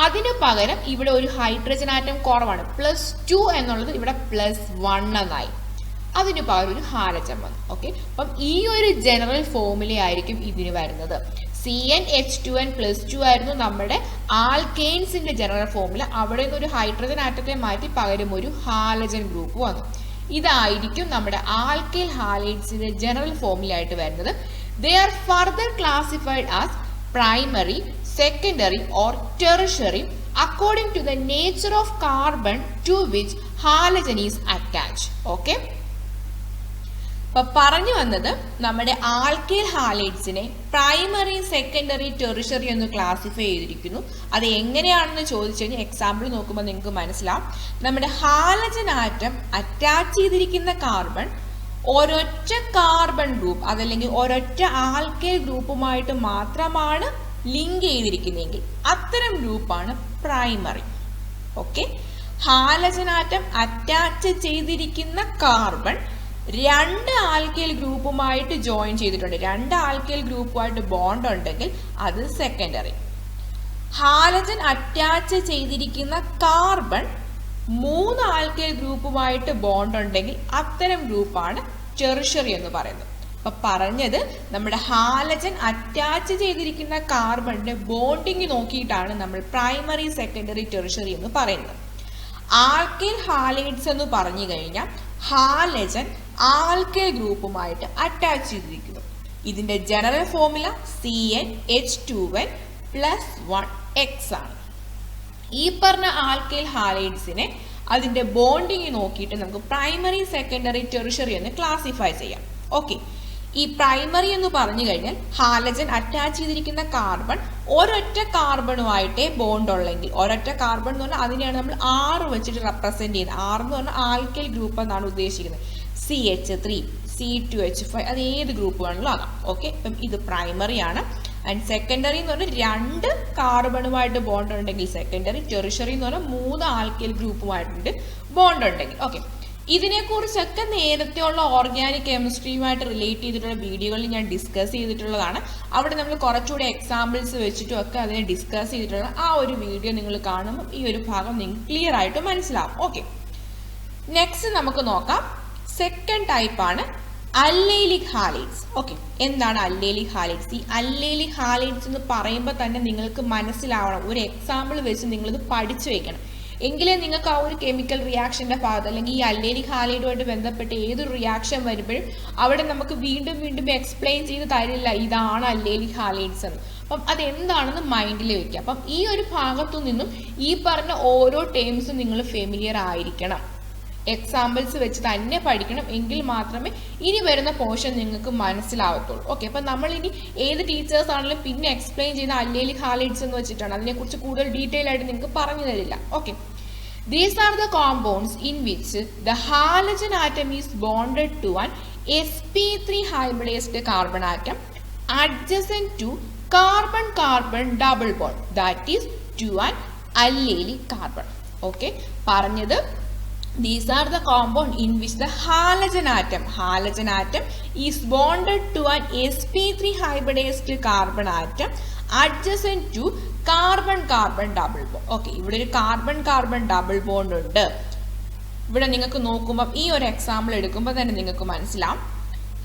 അതിനു പകരം ഇവിടെ ഒരു ഹൈഡ്രജൻ ആറ്റം കുറവാണ്, +2 എന്നുള്ളത് ഇവിടെ +1 എന്നായി. അതിനു പകരം ഒരു ഹാലജൻ വന്നു. ഓക്കെ, അപ്പം ഈ ഒരു ജനറൽ ഫോർമുല ആയിരിക്കും ഇതിന് വരുന്നത്. CnH2n plus 2 ആയിരുന്നു നമ്മുടെ ആൽക്കെയിൻസിന്റെ ജനറൽ ഫോർമുല. അവിടെ നിന്ന് ഒരു ഹൈഡ്രജൻ ആറ്റത്തെ മാറ്റി പകരം ഒരു ഹാലജൻ ഗ്രൂപ്പ് വന്നു. ഇതായിരിക്കും നമ്മുടെ ആൽക്കൈൽ ഹാലൈഡ്സിന്റെ ജനറൽ ഫോർമുല ആയിട്ട് വരുന്നത്. They are further classified as primary, secondary or tertiary according to the nature of carbon to which halogen is attached. Okay, അപ്പൊ പറഞ്ഞു വന്നത് നമ്മുടെ ആൽക്കൈൽ ഹാലൈഡ്സിനെ പ്രൈമറി, സെക്കൻഡറി, ടെറിഷറി എന്ന് ക്ലാസിഫൈ ചെയ്തിരിക്കുന്നു. അത് എങ്ങനെയാണെന്ന് ചോദിച്ചു കഴിഞ്ഞാൽ എക്സാമ്പിൾ നോക്കുമ്പോൾ നിങ്ങൾക്ക് മനസ്സിലാവും. നമ്മുടെ ഹാലജൻ ആറ്റം അറ്റാച്ച് ചെയ്തിരിക്കുന്ന കാർബൺ ഒരൊറ്റ കാർബൺ ഗ്രൂപ്പ് അതല്ലെങ്കിൽ ഒരൊറ്റ ആൽക്കൈൽ ഗ്രൂപ്പുമായിട്ട് മാത്രമാണ് ലിങ്ക് ചെയ്തിരിക്കുന്നതെങ്കിൽ അത്തരം ഗ്രൂപ്പാണ് primary. Okay, halogen atom attach ചെയ്തിരിക്കുന്ന കാർബൺ രണ്ട് ആൽക്കൈൽ ഗ്രൂപ്പുമായിട്ട് ജോയിൻ ചെയ്തിട്ടുണ്ട്, രണ്ട് ആൽക്കൈൽ ഗ്രൂപ്പുമായിട്ട് ബോണ്ട് ഉണ്ടെങ്കിൽ അത് സെക്കൻഡറി. ഹാലജൻ അറ്റാച്ച് ചെയ്തിരിക്കുന്ന കാർബൺ 3 ആൽക്കൈൽ ഗ്രൂപ്പുമായിട്ട് ബോണ്ട് ഉണ്ടെങ്കിൽ അത്തരം ഗ്രൂപ്പാണ് ടെറിഷറി എന്ന് പറയുന്നത്. അപ്പൊ പറഞ്ഞത് നമ്മുടെ ഹാലജൻ അറ്റാച്ച് ചെയ്തിരിക്കുന്ന കാർബണിന്റെ ബോണ്ടിങ് നോക്കിയിട്ടാണ് നമ്മൾ പ്രൈമറി, സെക്കൻഡറി, ടെറിഷറി എന്ന് പറയുന്നത്. ആൽക്കൈൽ ഹാലൈഡ്സ് എന്ന് പറഞ്ഞു കഴിഞ്ഞാൽ ഹാലജൻ ആൽക്കൈൽ ഗ്രൂപ്പുമായിട്ട് അറ്റാച്ച് ചെയ്തിരിക്കുന്നു. ഇതിന്റെ general formula CnH2n plus 1x ആണ്. ഈ പറഞ്ഞ ആൽക്കൈൽ ഹാലൈഡ്സിനെ അതിന്റെ ബോണ്ടിങ് നോക്കിയിട്ട് നമുക്ക് പ്രൈമറി, സെക്കൻഡറി, ടെറിഷറി എന്ന് ക്ലാസിഫൈ ചെയ്യാം. ഓക്കെ, ഈ പ്രൈമറി എന്ന് പറഞ്ഞു കഴിഞ്ഞാൽ ഹാലജൻ അറ്റാച്ച് ചെയ്തിരിക്കുന്ന കാർബൺ ഒരൊറ്റ കാർബണുമായിട്ടേ ബോണ്ട് ഉള്ളെങ്കിൽ, ഒരൊറ്റ കാർബൺ എന്ന് പറഞ്ഞാൽ അതിനെയാണ് നമ്മൾ 6 വെച്ചിട്ട് റെപ്രസെന്റ് ചെയ്യുന്നത്. 6 എന്ന് പറഞ്ഞാൽ ആൽക്കൈൽ ഗ്രൂപ്പ് എന്നാണ് ഉദ്ദേശിക്കുന്നത്. CH3, C2H5 അത് ഏത് ഗ്രൂപ്പ് വേണമെങ്കിലും ആകാം. ഓക്കെ, അപ്പം ഇത് പ്രൈമറി ആണ്. ആൻഡ് സെക്കൻഡറി എന്ന് പറഞ്ഞാൽ 2 കാർബണുമായിട്ട് ബോണ്ട് ഉണ്ടെങ്കിൽ സെക്കൻഡറി. ടെറിഷറി എന്ന് പറഞ്ഞാൽ 3 ആൽക്കൈൽ ഗ്രൂപ്പുമായിട്ട് ബോണ്ട് ഉണ്ടെങ്കിൽ. ഓക്കെ, ഇതിനെക്കുറിച്ചൊക്കെ നേരത്തെയുള്ള ഓർഗാനിക് കെമിസ്ട്രിയുമായിട്ട് റിലേറ്റ് ചെയ്തിട്ടുള്ള വീഡിയോകളിൽ ഞാൻ ഡിസ്കസ് ചെയ്തിട്ടുള്ളതാണ്. അവിടെ നമ്മൾ കുറച്ചുകൂടി എക്സാമ്പിൾസ് വെച്ചിട്ടും ഒക്കെ അതിനെ ഡിസ്കസ് ചെയ്തിട്ടുള്ള ആ ഒരു വീഡിയോ നിങ്ങൾ കാണുമ്പോൾ ഈ ഒരു ഭാഗം നിങ്ങൾക്ക് ക്ലിയർ ആയിട്ട് മനസ്സിലാവും. ഓക്കെ, നെക്സ്റ്റ് നമുക്ക് നോക്കാം. സെക്കൻഡ് ടൈപ്പ് ആണ് അല്ലൈലിക് ഹാലൈഡ്സ്. ഓക്കെ, എന്താണ് അല്ലൈലിക് ഹാലൈഡ്സ്? ഈ അല്ലൈലിക് ഹാലൈഡ്സ് എന്ന് പറയുമ്പോൾ തന്നെ നിങ്ങൾക്ക് മനസ്സിലാവണം, ഒരു എക്സാമ്പിൾ വെച്ച് നിങ്ങളിത് പഠിച്ചു വെക്കണം. എങ്കിലേ നിങ്ങൾക്ക് ആ ഒരു കെമിക്കൽ റിയാക്ഷന്റെ ഭാഗത്ത് അല്ലെങ്കിൽ ഈ അല്ലൈലിക് ഹാലൈഡുമായിട്ട് ബന്ധപ്പെട്ട് ഏതൊരു റിയാക്ഷൻ വരുമ്പോഴും അവിടെ നമുക്ക് വീണ്ടും വീണ്ടും എക്സ്പ്ലെയിൻ ചെയ്ത് തരില്ല ഇതാണ് അല്ലൈലിക് ഹാലൈഡ്സ് എന്ന്. അപ്പം അതെന്താണെന്ന് മൈൻഡിൽ വെക്കുക. അപ്പം ഈ ഒരു ഭാഗത്തു നിന്നും ഈ പറഞ്ഞ ഓരോ ടേംസും നിങ്ങൾ ഫെമിലിയർ ആയിരിക്കണം. എക്സാമ്പിൾസ് വെച്ച് തന്നെ പഠിക്കണം, എങ്കിൽ മാത്രമേ ഇനി വരുന്ന പോർഷൻ നിങ്ങൾക്ക് മനസ്സിലാവത്തുള്ളൂ. ഓക്കെ, അപ്പം നമ്മളിനി ഏത് ടീച്ചേഴ്സ് ആണെങ്കിലും പിന്നെ എക്സ്പ്ലെയിൻ ചെയ്യുന്ന അല്ലേലിക് ഹാലൈഡ്സ് എന്ന് വെച്ചിട്ടാണ്. അതിനെക്കുറിച്ച് കൂടുതൽ ഡീറ്റെയിൽ ആയിട്ട് നിങ്ങൾക്ക് പറഞ്ഞു തരില്ല. Okay, these are the compounds in which the halogen atom is bonded to an sp3 hybridized carbon atom adjacent to carbon-carbon double bond, that is to an allylic carbon. Okay, പറഞ്ഞത് these are the compound in which the halogen atom is bonded to an sp3 hybridized carbon atom adjacent to carbon-carbon double bond. Okay, ഇവിടെ ഒരു carbon double bond ഉണ്ട്. ഇവിടെ നിങ്ങൾക്ക് നോക്കുമ്പോൾ ഈ ഒരു example എടുക്കുമ്പോൾ തന്നെ നിങ്ങൾക്ക് മനസ്സിലാവും,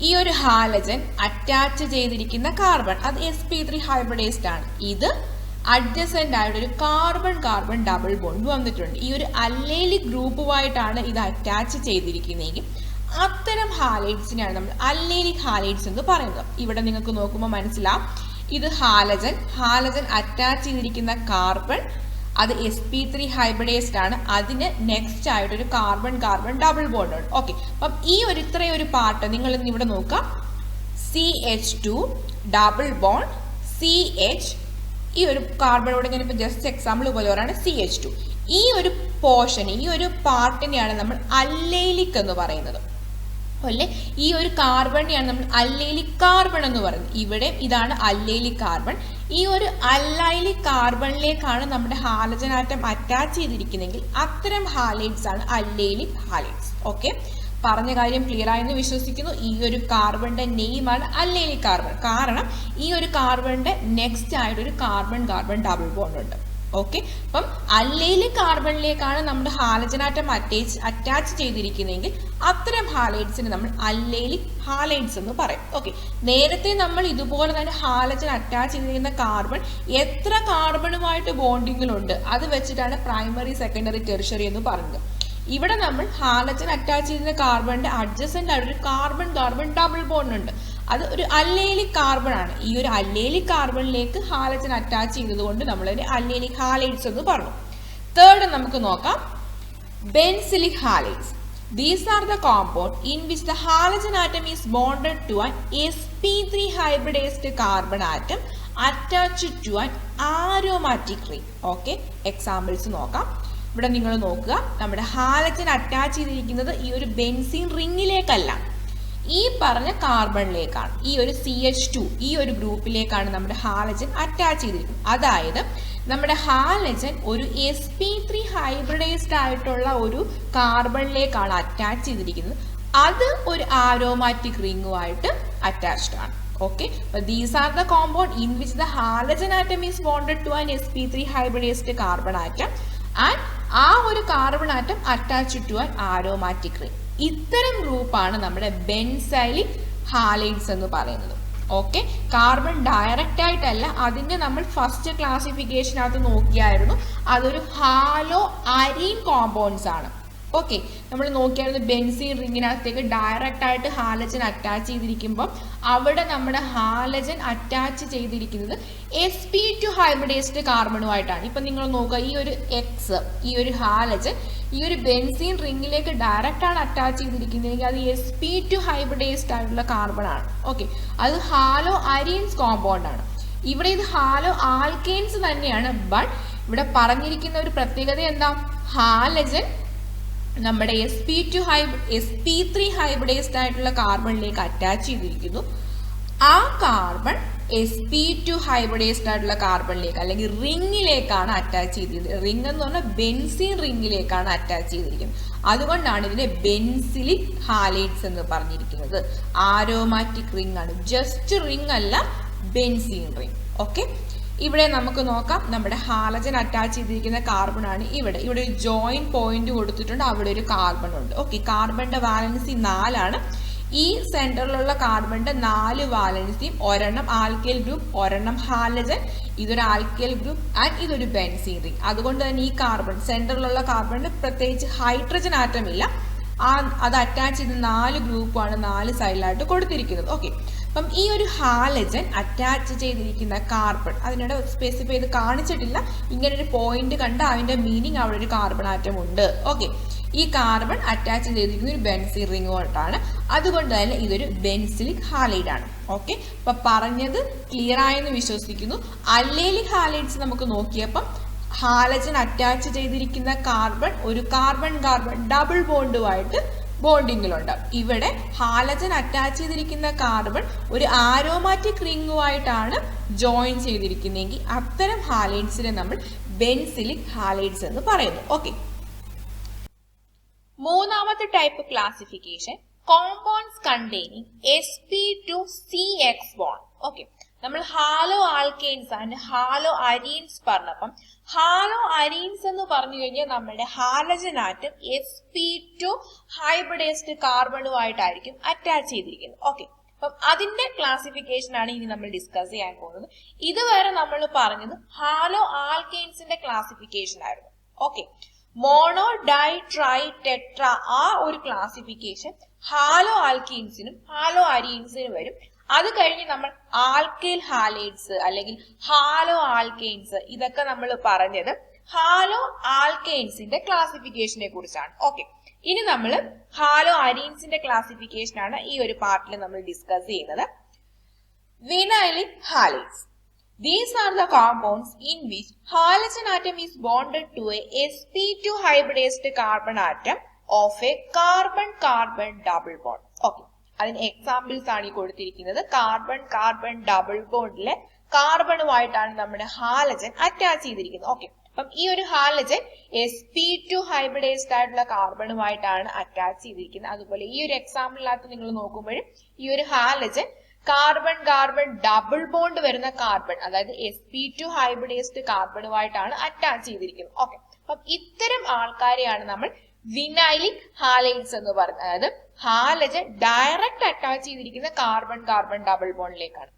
ഈ ഒരു ഹാലജൻ അറ്റാച്ച് ചെയ്തിരിക്കുന്ന കാർബൺ അത് sp3 ഹൈബ്രിഡൈസ്ഡ് ആണ്. ഇത് അഡ്ജസന്റ് ആയിട്ട് ഒരു കാർബൺ ഡബിൾ ബോണ്ട് വന്നിട്ടുണ്ട്. ഈ ഒരു അല്ലേലിക് ഗ്രൂപ്പുമായിട്ടാണ് ഇത് അറ്റാച്ച് ചെയ്തിരിക്കുന്നതെങ്കിൽ അത്തരം ഹാലൈഡ്സിനെയാണ് നമ്മൾ അല്ലേലിക് ഹാലൈഡ്സ് എന്ന് പറയുന്നത്. ഇവിടെ നിങ്ങൾക്ക് നോക്കുമ്പോൾ മനസ്സിലാവും, ഇത് ഹാലജൻ അറ്റാച്ച് ചെയ്തിരിക്കുന്ന കാർബൺ അത് sp3 ഹൈബ്രിഡൈസ്ഡ് ആണ്. അതിന് നെക്സ്റ്റ് ആയിട്ട് ഒരു കാർബൺ ഡബിൾ ബോണ്ട് ഉണ്ട്. ഓക്കെ, അപ്പം ഈ ഒരു ഇത്രയും ഒരു പാർട്ട് നിങ്ങൾ ഇന്ന് ഇവിടെ നോക്കാം, CH2 ഡബിൾ ബോണ്ട് CH, ഈ ഒരു കാർബണോട് ഞാനിപ്പോൾ ജസ്റ്റ് എക്സാമ്പിൾ പോലെ പറയാണ് CH2. ഈ ഒരു പോർഷൻ, ഈ ഒരു പാർട്ടിനെയാണ് നമ്മൾ അല്ലേലിക് എന്ന് പറയുന്നത്. അല്ലേ, ഈ ഒരു കാർബണിനെയാണ് നമ്മൾ അല്ലേലിക് കാർബൺ എന്ന് പറയുന്നത്. ഇവിടെ ഇതാണ് അല്ലേലിക് കാർബൺ. ഈ ഒരു അല്ലൈലിക് കാർബണിലേക്കാണ് നമ്മുടെ ഹാലജൻ ആറ്റം അറ്റാച്ച് ചെയ്തിരിക്കുന്നതെങ്കിൽ അത്തരം ഹാലൈഡ്സ് ആണ് അല്ലേലിക് ഹാലൈഡ്സ്. ഓക്കെ, പറഞ്ഞ കാര്യം ക്ലിയർ ആയെന്ന് വിശ്വസിക്കുന്നു. ഈ ഒരു കാർബണിന്റെ നെയിമാണ് അല്ലേലിക് കാർബൺ, കാരണം ഈ ഒരു കാർബണിന്റെ നെക്സ്റ്റ് ആയിട്ട് ഒരു കാർബൺ ഡബിൾ ബോണ്ട് ഉണ്ട്. ഓക്കെ, അപ്പം അല്ലേലിക് കാർബണിലേക്കാണ് നമ്മുടെ ഹാലജൻ ആറ്റം അറ്റാച്ച് ചെയ്തിരിക്കുന്നതെങ്കിൽ അത്തരം ഹാലൈഡ്സിന് നമ്മൾ അല്ലേലിക് ഹാലൈഡ്സ് എന്ന് പറയും. ഓക്കെ, നേരത്തെ നമ്മൾ ഇതുപോലെ തന്നെ ഹാലജൻ അറ്റാച്ച് ചെയ്തിരിക്കുന്ന കാർബൺ എത്ര കാർബണുമായിട്ട് ബോണ്ടിങ്ങിലുണ്ട് അത് വെച്ചിട്ടാണ് പ്രൈമറി, സെക്കൻഡറി, ടെറിഷറി എന്ന് പറയുന്നത്. ഇവിടെ നമ്മൾ ഹാലജൻ അറ്റാച്ച് ചെയ്തിരുന്ന കാർബണിന്റെ അഡ്ജസന്റ് ആയിട്ട് ഒരു കാർബൺ ഡബിൾ ബോണ്ട് ഉണ്ട്. അത് ഒരു അല്ലേലിക് കാർബൺ ആണ്. ഈ ഒരു അല്ലേലിക് കാർബണിലേക്ക് ഹാലജൻ അറ്റാച്ച് ചെയ്തതുകൊണ്ട് നമ്മൾ അതിനെ അല്ലേലിക് ഹാലൈഡ്സ് എന്ന് പറഞ്ഞു. തേർഡ് നമുക്ക് നോക്കാം, ബെൻസിലിക് halides. These are the compound in which the halogen atom is bonded to an sp3 hybridized carbon atom attached to an aromatic ring. Okay, examples നോക്കാം. ഇവിടെ നിങ്ങൾ നോക്കുക, നമ്മുടെ ഹാലജൻ അറ്റാച്ച് ചെയ്തിരിക്കുന്നത് ഈ ഒരു ബെൻസീൻ റിങ്ങിലേക്കല്ല, ഈ പറഞ്ഞ കാർബണിലേക്കാണ്. ഈ ഒരു CH2 ഈ ഒരു ഗ്രൂപ്പിലേക്കാണ് നമ്മുടെ ഹാലജൻ അറ്റാച്ച് ചെയ്തിരിക്കുന്നത്. അതായത് നമ്മുടെ ഹാലജൻ ഒരു sp3 ഹൈബ്രിഡൈസ്ഡ് ആയിട്ടുള്ള ഒരു കാർബണിലേക്കാണ് അറ്റാച്ച് ചെയ്തിരിക്കുന്നത്. അത് ഒരു ആരോമാറ്റിക് റിങ്ങുമായിട്ട് അറ്റാച്ച്ഡ് ആണ്. Okay, these are the compound in which the halogen atom is bonded to an sp3 hybridised carbon atom and uh ഒരു carbon atom attached to an aromatic ring. ഇത്തരം ഗ്രൂപ്പാണ് നമ്മുടെ ബെൻസൈലിക് ഹാലൈഡ്സ് എന്ന് പറയുന്നത്. Okay, carbon direct ആയിട്ടല്ല, അതിന്റെ നമ്മൾ first ക്ലാസിഫിക്കേഷനകത്ത് നോക്കിയായിരുന്നു, അതൊരു ഹാലോ അരീൻ കോമ്പൗണ്ട്സ് ആണ്. ഓക്കെ, നമ്മൾ നോക്കിയായിരുന്നു ബെൻസീൻ റിങ്ങിനകത്തേക്ക് ഡയറക്റ്റ് ആയിട്ട് ഹാലജൻ അറ്റാച്ച് ചെയ്തിരിക്കുമ്പോൾ അവിടെ നമ്മുടെ ഹാലജൻ അറ്റാച്ച് ചെയ്തിരിക്കുന്നത് sp2 ഹൈബ്രിഡൈസ്ഡ് കാർബണുമായിട്ടാണ്. ഇപ്പം നിങ്ങൾ നോക്കുക, ഈ ഒരു എക്സ്, ഈ ഒരു ഹാലജൻ ഈ ഒരു ബെൻസീൻ റിങ്ങിലേക്ക് ഡയറക്റ്റ് ആണ് അറ്റാച്ച് ചെയ്തിരിക്കുന്നതെങ്കിൽ അത് sp2 ഹൈബ്രിഡൈസ്ഡ് ആയിട്ടുള്ള കാർബൺ ആണ്. ഓക്കെ, അത് ഹാലോ അരീൻസ് കോമ്പൗണ്ട് ആണ്. ഇവിടെ ഇത് ഹാലോ ആൽക്കെയിൻസ് തന്നെയാണ്. ബട്ട് ഇവിടെ പറഞ്ഞിരിക്കുന്ന ഒരു പ്രത്യേകത എന്താ, ഹാലജൻ നമ്മുടെ sp3 ഹൈബ്രിഡൈസ്ഡ് ആയിട്ടുള്ള കാർബണിലേക്ക് അറ്റാച്ച് ചെയ്തിരിക്കുന്നു. ആ കാർബൺ sp2 ഹൈബ്രിഡൈസ്ഡ് ആയിട്ടുള്ള കാർബണിലേക്ക് അല്ലെങ്കിൽ റിങ്ങിലേക്കാണ് അറ്റാച്ച് ചെയ്തിരിക്കുന്നത്. റിംഗ് എന്ന് പറഞ്ഞാൽ ബെൻസീൻ റിങ്ങിലേക്കാണ് അറ്റാച്ച് ചെയ്തിരിക്കുന്നത്. അതുകൊണ്ടാണ് ഇതിനെ ബെൻസിലിക് ഹാലൈഡ്സ് എന്ന് പറഞ്ഞിരിക്കുന്നത്. ആരോമാറ്റിക് റിംഗ് ആണ്, ജസ്റ്റ് റിംഗ് അല്ല, ബെൻസീൻ റിംഗ്. ഓക്കെ, ഇവിടെ നമുക്ക് നോക്കാം, നമ്മുടെ ഹാലജൻ അറ്റാച്ച് ചെയ്തിരിക്കുന്ന കാർബൺ ആണ്. ഇവിടെ ഒരു ജോയിന്റ് പോയിന്റ് കൊടുത്തിട്ടുണ്ട്, അവിടെ ഒരു കാർബൺ ഉണ്ട്. ഓക്കെ, കാർബണിന്റെ വാലൻസി 4 ഈ സെന്ററിലുള്ള കാർബണിന്റെ 4 വാലൻസിയും ഒരെണ്ണം ആൽക്കൈൽ ഗ്രൂപ്പ്, ഒരെണ്ണം ഹാലജൻ, ഇതൊരു ആൽക്കൈൽ ഗ്രൂപ്പ് ആൻഡ് ഇതൊരു ബെൻസീൻ റിംഗ്. അതുകൊണ്ട് തന്നെ ഈ കാർബൺ സെന്ററിലുള്ള കാർബണിന് പ്രത്യേകിച്ച് ഹൈഡ്രജൻ ആറ്റം ഇല്ല, അത് അറ്റാച്ച് ചെയ്ത് 4 ഗ്രൂപ്പാണ് 4 സൈഡിലായിട്ട് കൊടുത്തിരിക്കുന്നത്. ഓക്കെ, അപ്പം ഈ ഒരു ഹാലജൻ അറ്റാച്ച് ചെയ്തിരിക്കുന്ന കാർബൺ അതിനിടെ സ്പെസിഫൈ ചെയ്ത് കാണിച്ചിട്ടില്ല, ഇങ്ങനെ ഒരു പോയിന്റ് കണ്ട് അതിന്റെ മീനിങ് അവിടെ ഒരു കാർബൺ ആറ്റം ഉണ്ട്. ഓക്കെ, ഈ കാർബൺ അറ്റാച്ച് ചെയ്തിരിക്കുന്ന ഒരു ബെൻസീൻ റിങ്ങുമായിട്ടാണ്, അതുകൊണ്ട് തന്നെ ഇതൊരു ബെൻസിലിക് ഹാലൈഡ് ആണ്. ഓക്കെ, അപ്പൊ പറഞ്ഞത് ക്ലിയർ ആയെന്ന് വിശ്വസിക്കുന്നു. അല്ലേലിക് ഹാലൈഡ്സ് നമുക്ക് നോക്കിയപ്പം ഹാലജൻ അറ്റാച്ച് ചെയ്തിരിക്കുന്ന കാർബൺ ഒരു കാർബൺ ഡബിൾ ബോണ്ടുമായിട്ട് ബോണ്ടിങ്ങിലുണ്ട്. ഇവിടെ ഹാലജൻ അറ്റാച്ച് ചെയ്തിരിക്കുന്ന കാർബൺ ഒരു ആരോമാറ്റിക് റിങ്ങുമായിട്ടാണ് ജോയിൻ ചെയ്തിരിക്കുന്നതെങ്കിൽ അത്തരം ഹാലൈഡ്സിനെ നമ്മൾ ബെൻസിലിക് ഹാലൈഡ്സ് എന്ന് പറയുന്നു. ഓക്കെ, മൂന്നാമത്തെ type classification compounds containing sp2CX bond. Okay, നമ്മൾ halo alkanes and halo arenes പറഞ്ഞപ്പം ഹാലോ അരീൻസ് എന്ന് പറഞ്ഞു കഴിഞ്ഞാൽ നമ്മുടെ ഹാലജൻ ആറ്റം sp2 ഹൈബ്രിഡൈസ്ഡ് കാർബണുമായിട്ടായിരിക്കും അറ്റാച്ച് ചെയ്തിരിക്കുന്നത്. ഓക്കെ, അപ്പം അതിന്റെ ക്ലാസിഫിക്കേഷൻ ആണ് ഇനി നമ്മൾ ഡിസ്കസ് ചെയ്യാൻ പോകുന്നത്. ഇതുവരെ നമ്മൾ പറഞ്ഞത് ഹാലോ ആൽക്കെയിൻസിന്റെ ക്ലാസിഫിക്കേഷൻ ആയിരുന്നു. Okay, mono di tri tetra uh ഒരു ക്ലാസിഫിക്കേഷൻ ഹാലോ ആൽക്കീൻസിനും ഹാലോ അരീൻസിനും വരും. അത് കഴിഞ്ഞ് നമ്മൾ ആൽക്കൈൽ ഹാലൈഡ്സ് അല്ലെങ്കിൽ ഹാലോ ആൽക്കെയിൻസ് ഇതൊക്കെ നമ്മൾ പറഞ്ഞത് ഹാലോ ആൽക്കെയിൻസിന്റെ ക്ലാസിഫിക്കേഷനെ കുറിച്ചാണ്. ഓക്കെ, ഇനി നമ്മൾ ഹാലോ അരീൻസിന്റെ ക്ലാസിഫിക്കേഷൻ ആണ് ഈ ഒരു പാർട്ടിൽ നമ്മൾ ഡിസ്കസ് ചെയ്യുന്നത്. Vinylic halides. These are the compounds in which halogen atom is bonded to a sp2 hybridized carbon atom of a carbon-carbon double bond. Okay, അതിന് എക്സാമ്പിൾസ് ആണ് ഈ കൊടുത്തിരിക്കുന്നത്. കാർബൺ ഡബിൾ ബോണ്ടിലെ കാർബണുമായിട്ടാണ് നമ്മുടെ ഹാലജൻ അറ്റാച്ച് ചെയ്തിരിക്കുന്നത്. ഓക്കെ, അപ്പം ഈ ഒരു ഹാലജൻ sp2 ഹൈബ്രിഡൈസ്ഡ് ആയിട്ടുള്ള കാർബണുമായിട്ടാണ് അറ്റാച്ച് ചെയ്തിരിക്കുന്നത്. അതുപോലെ ഈ ഒരു എക്സാമ്പിളിനകത്ത് നിങ്ങൾ നോക്കുമ്പോഴും ഈ ഒരു ഹാലജൻ കാർബൺ ഡബിൾ ബോണ്ട് വരുന്ന കാർബൺ അതായത് sp2 ഹൈബ്രിഡൈസ്ഡ് കാർബണുമായിട്ടാണ് അറ്റാച്ച് ചെയ്തിരിക്കുന്നത്. ഓക്കെ, അപ്പം ഇത്തരം ആൾക്കാരെയാണ് നമ്മൾ വിനൈലിക് ഹാലൈഡ്സ് എന്ന് പറയുന്നത്. അതായത് ഹാലജൻ ഡയറക്റ്റ് അറ്റാച്ച് ചെയ്തിരിക്കുന്ന കാർബൺ ഡബിൾ ബോണ്ടിലേക്കാണ്.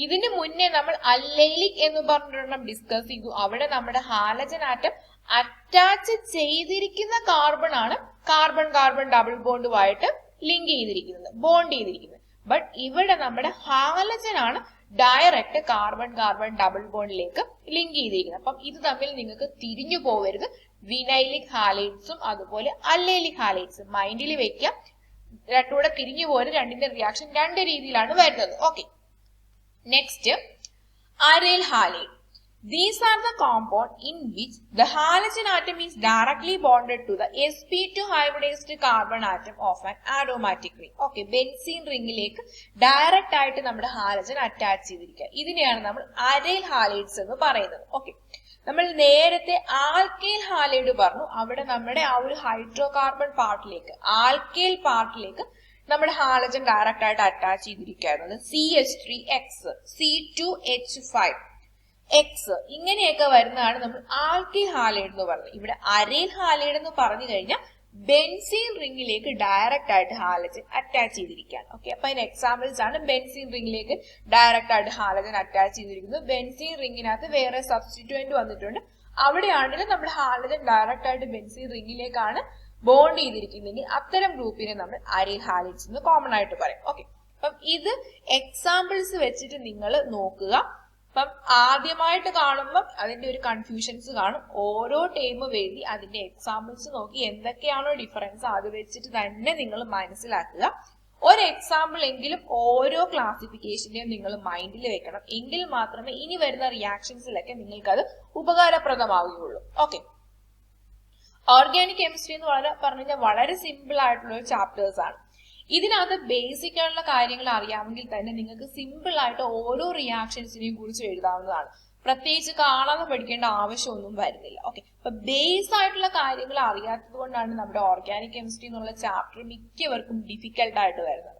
ഇതിന് മുന്നേ നമ്മൾ അല്ലൈലിക് എന്ന് പറഞ്ഞൊരെണ്ണം ഡിസ്കസ് ചെയ്തു. അവിടെ നമ്മുടെ ഹാലജൻ ആറ്റം അറ്റാച്ച് ചെയ്തിരിക്കുന്ന കാർബൺ ആണ് കാർബൺ ഡബിൾ ബോണ്ടുമായിട്ട് ലിങ്ക് ചെയ്തിരിക്കുന്നത്, ബോണ്ട് ചെയ്തിരിക്കുന്നത്. ബട്ട് ഇവിടെ നമ്മുടെ ഹാലജൻ ആണ് ഡയറക്റ്റ് കാർബൺ ഡബിൾ ബോണ്ടിലേക്ക് ലിങ്ക് ചെയ്തിരിക്കുന്നത്. അപ്പം ഇത് തമ്മിൽ നിങ്ങൾക്ക് തിരിഞ്ഞു പോവരുത്. വിനൈലിക് ഹാലൈഡ്സും അതുപോലെ അല്ലൈലിക് ഹാലൈഡ്സും മൈൻഡിൽ വെക്കുക. രണ്ടുകൂടെ തിരിഞ്ഞു പോരുത്. രണ്ടിന്റെ റിയാക്ഷൻ രണ്ട് രീതിയിലാണ് വരുന്നത്. Okay, next aril halide. These are the compound in which the halogen atom is directly bonded to the sp2 hybridized carbon atom of an aromatic ring. Okay, benzene റിംഗിലേക്ക് ഡയറക്റ്റ് ആയിട്ട് നമ്മുടെ ഹാലജൻ അറ്റാച്ച് ചെയ്തിരിക്കുക. ഇതിനെയാണ് നമ്മൾ aril halides എന്ന് പറയുന്നത്. Okay, നമ്മൾ നേരത്തെ ആൽക്കൈൽ ഹാലൈഡ് പറഞ്ഞു. അവിടെ നമ്മുടെ ആ ഒരു ഹൈഡ്രോ കാർബൺ പാർട്ടിലേക്ക് ആൽക്കൈൽ പാർട്ടിലേക്ക് നമ്മുടെ ഹാലജൻ ഡയറക്റ്റ് ആയിട്ട് അറ്റാച്ച് ചെയ്തിരിക്കുകയായിരുന്നു. CH3X C2H5 എക്സ് ഇങ്ങനെയൊക്കെ വരുന്നതാണ് നമ്മൾ ആൽക്കൈൽ ഹാലൈഡ് എന്ന് പറയുന്നത്. ഇവിടെ അരൈൽ ഹാലൈഡ് എന്ന് പറഞ്ഞു കഴിഞ്ഞാൽ ബെൻസീൻ റിംഗിലേക്ക് ഡയറക്റ്റ് ആയിട്ട് ഹാലജൻ അറ്റാച്ച് ചെയ്തിരിക്കുകയാണ്. ഓക്കെ, അപ്പൊ അതിന് എക്സാമ്പിൾസ് ആണ് ബെൻസീൻ റിംഗിലേക്ക് ഡയറക്റ്റ് ആയിട്ട് ഹാലജൻ അറ്റാച്ച് ചെയ്തിരിക്കുന്നത്. ബെൻസീൻ റിംഗിനകത്ത് വേറെ സബ്സ്റ്റിറ്റ്യൂവന്റ് വന്നിട്ടുണ്ട്. അവിടെയാണെങ്കിലും നമ്മുടെ ഹാലജൻ ഡയറക്റ്റ് ആയിട്ട് ബെൻസീൻ റിംഗിലേക്കാണ് ബോണ്ട് ചെയ്തിരിക്കുന്നതെങ്കിൽ അത്തരം ഗ്രൂപ്പിനെ നമ്മൾ അരൈൽ ഹാലൈഡ്സ് എന്ന് കോമൺ ആയിട്ട് പറയും. ഓക്കെ, അപ്പം ഇത് എക്സാമ്പിൾസ് വെച്ചിട്ട് നിങ്ങൾ നോക്കുക. അപ്പം ആദ്യമായിട്ട് കാണുമ്പോൾ അതിന്റെ ഒരു കൺഫ്യൂഷൻസ് കാണും. ഓരോ ടേമും എഴുതി അതിന്റെ എക്സാമ്പിൾസ് നോക്കി എന്തൊക്കെയാണോ ഡിഫറൻസ് അത് വെച്ചിട്ട് തന്നെ നിങ്ങൾ മനസ്സിലാക്കുക. ഒരു എക്സാമ്പിൾ എങ്കിലും ഓരോ ക്ലാസിഫിക്കേഷനെയും നിങ്ങൾ മൈൻഡിൽ വെക്കണം. എങ്കിൽ മാത്രമേ ഇനി വരുന്ന റിയാക്ഷൻസിലൊക്കെ നിങ്ങൾക്ക് അത് ഉപകാരപ്രദമാവുകയുള്ളൂ. ഓക്കെ, ഓർഗാനിക് കെമിസ്ട്രി എന്ന് പറഞ്ഞു കഴിഞ്ഞാൽ വളരെ സിമ്പിൾ ആയിട്ടുള്ള ഒരു ചാപ്റ്റേഴ്സ് ആണ്. ഇതിനകത്ത് ബേസിക് ആയിട്ടുള്ള കാര്യങ്ങൾ അറിയാമെങ്കിൽ തന്നെ നിങ്ങൾക്ക് സിമ്പിൾ ആയിട്ട് ഓരോ റിയാക്ഷൻസിനെയും കുറിച്ച് എഴുതാവുന്നതാണ്. പ്രത്യേകിച്ച് കാണാതെ പഠിക്കേണ്ട ആവശ്യമൊന്നും വരുന്നില്ല. ഓക്കെ, അപ്പൊ ബേസ് ആയിട്ടുള്ള കാര്യങ്ങൾ അറിയാത്തത് കൊണ്ടാണ് നമ്മുടെ ഓർഗാനിക് കെമിസ്ട്രി എന്നുള്ള ചാപ്റ്റർ മിക്കവർക്കും ഡിഫിക്കൽട്ട് ആയിട്ട് വരുന്നത്.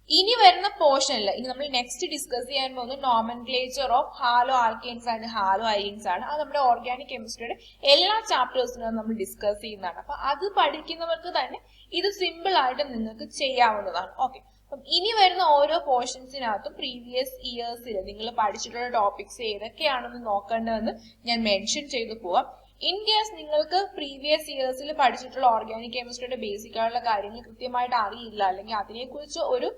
ഇനി വരുന്ന പോർഷനിൽ ഇനി നമ്മൾ നെക്സ്റ്റ് ഡിസ്കസ് ചെയ്യാൻ പോകുന്നത് nomenclature of halo alkanes and halo arenes ആണ്. അത് നമ്മുടെ ഓർഗാനിക് കെമിസ്ട്രിയുടെ എല്ലാ ചാപ്റ്റേഴ്സിനും നമ്മൾ ഡിസ്കസ് ചെയ്യുന്നതാണ്. അപ്പൊ അത് പഠിക്കുന്നവർക്ക് തന്നെ ഇത് സിമ്പിൾ ആയിട്ട് നിങ്ങൾക്ക് ചെയ്യാവുന്നതാണ്. ഓക്കെ, അപ്പം ഇനി വരുന്ന ഓരോ പോർഷൻസിനകത്തും പ്രീവിയസ് ഇയേഴ്സിൽ നിങ്ങൾ പഠിച്ചിട്ടുള്ള ടോപ്പിക്സ് ഏതൊക്കെയാണെന്ന് നോക്കേണ്ടതെന്ന് ഞാൻ മെൻഷൻ ചെയ്തു പോവാം. ഇൻ കേസ് നിങ്ങൾക്ക് പ്രീവിയസ് ഇയേഴ്സിൽ പഠിച്ചിട്ടുള്ള ഓർഗാനിക് കെമിസ്ട്രിയുടെ ബേസിക് ആയിട്ടുള്ള കാര്യങ്ങൾ കൃത്യമായിട്ട് അറിയില്ല, അല്ലെങ്കിൽ അതിനെക്കുറിച്ച് ഒരു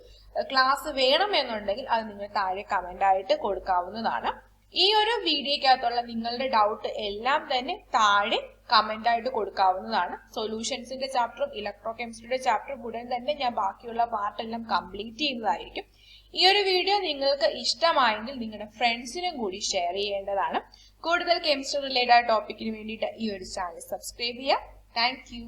ക്ലാസ് വേണമെന്നുണ്ടെങ്കിൽ അത് നിങ്ങൾ താഴെ കമന്റ് ആയിട്ട് കൊടുക്കാവുന്നതാണ്. ഈ ഒരു വീഡിയോക്കകത്തുള്ള നിങ്ങളുടെ ഡൗട്ട് എല്ലാം തന്നെ താഴെ കമന്റ് ആയിട്ട് കൊടുക്കാവുന്നതാണ്. സൊല്യൂഷൻസിന്റെ ചാപ്റ്ററും ഇലക്ട്രോ കെമിസ്ട്രിയുടെ ചാപ്റ്ററും ഉടൻ തന്നെ ഞാൻ ബാക്കിയുള്ള പാർട്ടെല്ലാം കംപ്ലീറ്റ് ചെയ്യുന്നതായിരിക്കും. ഈ ഒരു വീഡിയോ നിങ്ങൾക്ക് ഇഷ്ടമായെങ്കിൽ നിങ്ങളുടെ ഫ്രണ്ട്സിനും കൂടി ഷെയർ ചെയ്യേണ്ടതാണ്. കൂടുതൽ കെമിസ്ട്രി റിലേറ്റഡ് ടോപ്പിക്കിന് വേണ്ടിയിട്ട് ഈ ഒരു ചാനൽ സബ്സ്ക്രൈബ് ചെയ്യുക. Thank you.